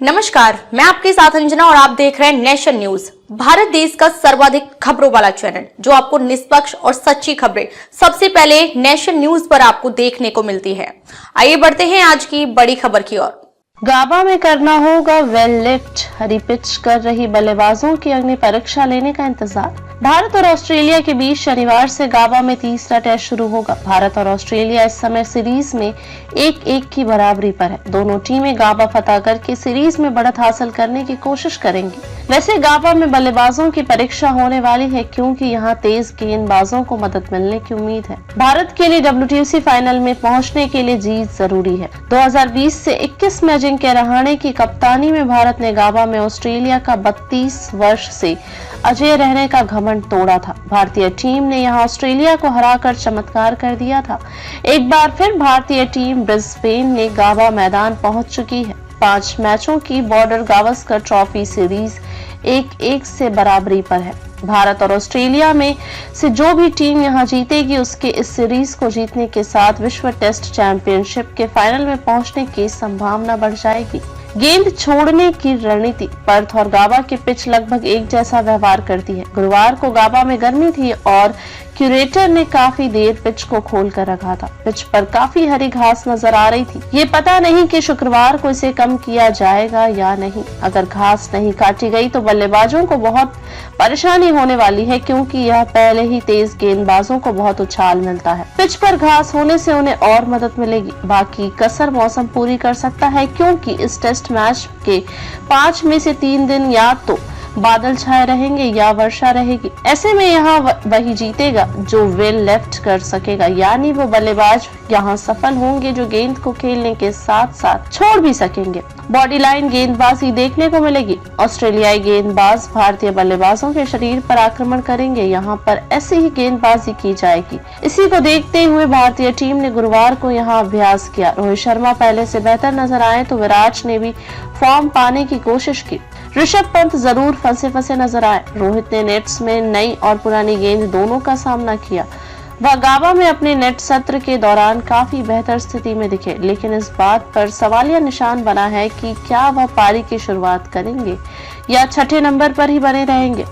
नमस्कार, मैं आपके साथ अंजना और आप देख रहे हैं नेशन न्यूज, भारत देश का सर्वाधिक खबरों वाला चैनल, जो आपको निष्पक्ष और सच्ची खबरें सबसे पहले नेशन न्यूज पर आपको देखने को मिलती है। आइए बढ़ते हैं आज की बड़ी खबर की ओर। गाबा में करना होगा वेल लिफ्ट, हरी पिच कर रही बल्लेबाजों की अग्नि परीक्षा लेने का इंतजार। भारत और ऑस्ट्रेलिया के बीच शनिवार से गाबा में तीसरा टेस्ट शुरू होगा। भारत और ऑस्ट्रेलिया इस समय सीरीज में 1-1 की बराबरी पर है। दोनों टीमें गाबा फतह करके सीरीज में बढ़त हासिल करने की कोशिश करेंगी। वैसे गाबा में बल्लेबाजों की परीक्षा होने वाली है, क्योंकि यहाँ तेज गेंदबाजों को मदद मिलने की उम्मीद है। भारत के लिए WTC फाइनल में पहुंचने के लिए जीत जरूरी है। 2020 से 21 में अजिंक्य रहाणे की कप्तानी में भारत ने गाबा में ऑस्ट्रेलिया का 32 वर्ष से अजय रहने का घमंड तोड़ा था। भारतीय टीम ने यहां ऑस्ट्रेलिया को हराकर चमत्कार कर दिया था। एक बार फिर भारतीय टीम ब्रिस्बेन ने गाबा मैदान पहुंच चुकी है। 5 मैचों की बॉर्डर गावस्कर ट्रॉफी सीरीज 1-1 से बराबरी पर है। भारत और ऑस्ट्रेलिया में से जो भी टीम यहां जीतेगी, उसके इस सीरीज को जीतने के साथ विश्व टेस्ट चैंपियनशिप के फाइनल में पहुंचने की संभावना बढ़ जाएगी। गेंद छोड़ने की रणनीति, पर्थ और गाबा की पिच लगभग एक जैसा व्यवहार करती है। गुरुवार को गाबा में गर्मी थी और क्यूरेटर ने काफी देर पिच को खोल कर रखा था। पिच पर काफी हरी घास नजर आ रही थी। ये पता नहीं कि शुक्रवार को इसे कम किया जाएगा या नहीं। अगर घास नहीं काटी गई तो बल्लेबाजों को बहुत परेशानी होने वाली है, क्योंकि यह पहले ही तेज गेंदबाजों को बहुत उछाल मिलता है। पिच पर घास होने से उन्हें और मदद मिलेगी। बाकी कसर मौसम पूरी कर सकता है, क्योंकि इस टेस्ट मैच के 5 में से 3 दिन या तो बादल छाए रहेंगे या वर्षा रहेगी। ऐसे में यहाँ वही जीतेगा जो वेल लेफ्ट कर सकेगा, यानी वो बल्लेबाज यहाँ सफल होंगे जो गेंद को खेलने के साथ साथ छोड़ भी सकेंगे। बॉडी लाइन गेंदबाजी देखने को मिलेगी। ऑस्ट्रेलियाई गेंदबाज भारतीय बल्लेबाजों के शरीर पर आक्रमण करेंगे। यहाँ पर ऐसी ही गेंदबाजी की जाएगी। इसी को देखते हुए भारतीय टीम ने गुरुवार को यहाँ अभ्यास किया। रोहित शर्मा पहले से बेहतर नजर आए तो विराट ने भी फॉर्म पाने की कोशिश की। ऋषभ पंत जरूर फंसे नजर आए। रोहित ने नेट्स में नई और पुरानी गेंद दोनों का सामना किया। वह गाबा में अपने नेट सत्र के दौरान काफी बेहतर स्थिति में दिखे, लेकिन इस बात पर सवालिया निशान बना है कि क्या वह पारी की शुरुआत करेंगे या छठे नंबर पर ही बने रहेंगे,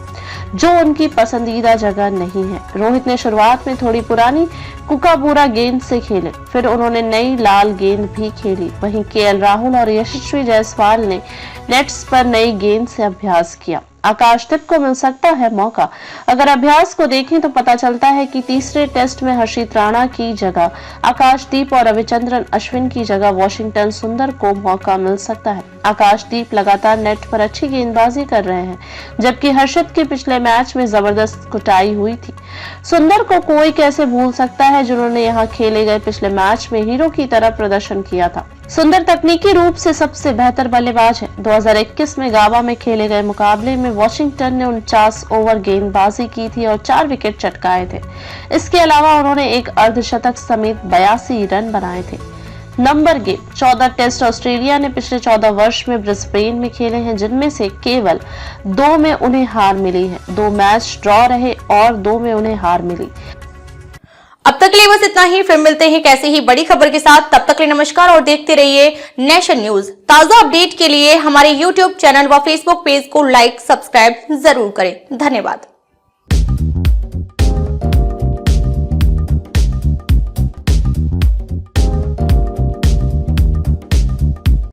जो उनकी पसंदीदा जगह नहीं है। रोहित ने शुरुआत में थोड़ी पुरानी कुकाबूरा गेंद से खेले, फिर उन्होंने नई लाल गेंद भी खेली। वहीं KL राहुल और यशस्वी जायसवाल ने नेट्स पर नई गेंद से अभ्यास किया। आकाशदीप को मिल सकता है मौका। अगर अभ्यास को देखें तो पता चलता है कि तीसरे टेस्ट में हर्षित राणा की जगह आकाशदीप और रविचंद्रन अश्विन की जगह वॉशिंगटन सुंदर को मौका मिल सकता है। आकाशदीप लगातार नेट पर अच्छी गेंदबाजी कर रहे हैं, जबकि हर्षित के पिछले मैच में जबरदस्त कुटाई हुई थी। सुंदर को कोई कैसे भूल सकता है, जिन्होंने यहाँ खेले गए पिछले मैच में हीरो की तरह प्रदर्शन किया था। सुंदर तकनीकी रूप से सबसे बेहतर बल्लेबाज है। 2021 में गाबा में खेले गए मुकाबले में वॉशिंगटन ने 49 ओवर गेंदबाजी की थी और 4 विकेट चटकाए थे। इसके अलावा उन्होंने एक अर्धशतक समेत 82 रन बनाए थे। नंबर गेम 14 टेस्ट ऑस्ट्रेलिया ने पिछले 14 वर्ष में ब्रिस्बेन में खेले हैं, जिनमें से केवल 2 में उन्हें हार मिली है। 2 मैच ड्रॉ रहे और 2 में उन्हें हार मिली। अब तक के लिए बस इतना ही। फिर मिलते हैं कैसे ही बड़ी खबर के साथ। तब तक के लिए नमस्कार और देखते रहिए नेशन न्यूज। ताजा अपडेट के लिए हमारे YouTube चैनल व Facebook पेज को लाइक सब्सक्राइब जरूर करें। धन्यवाद।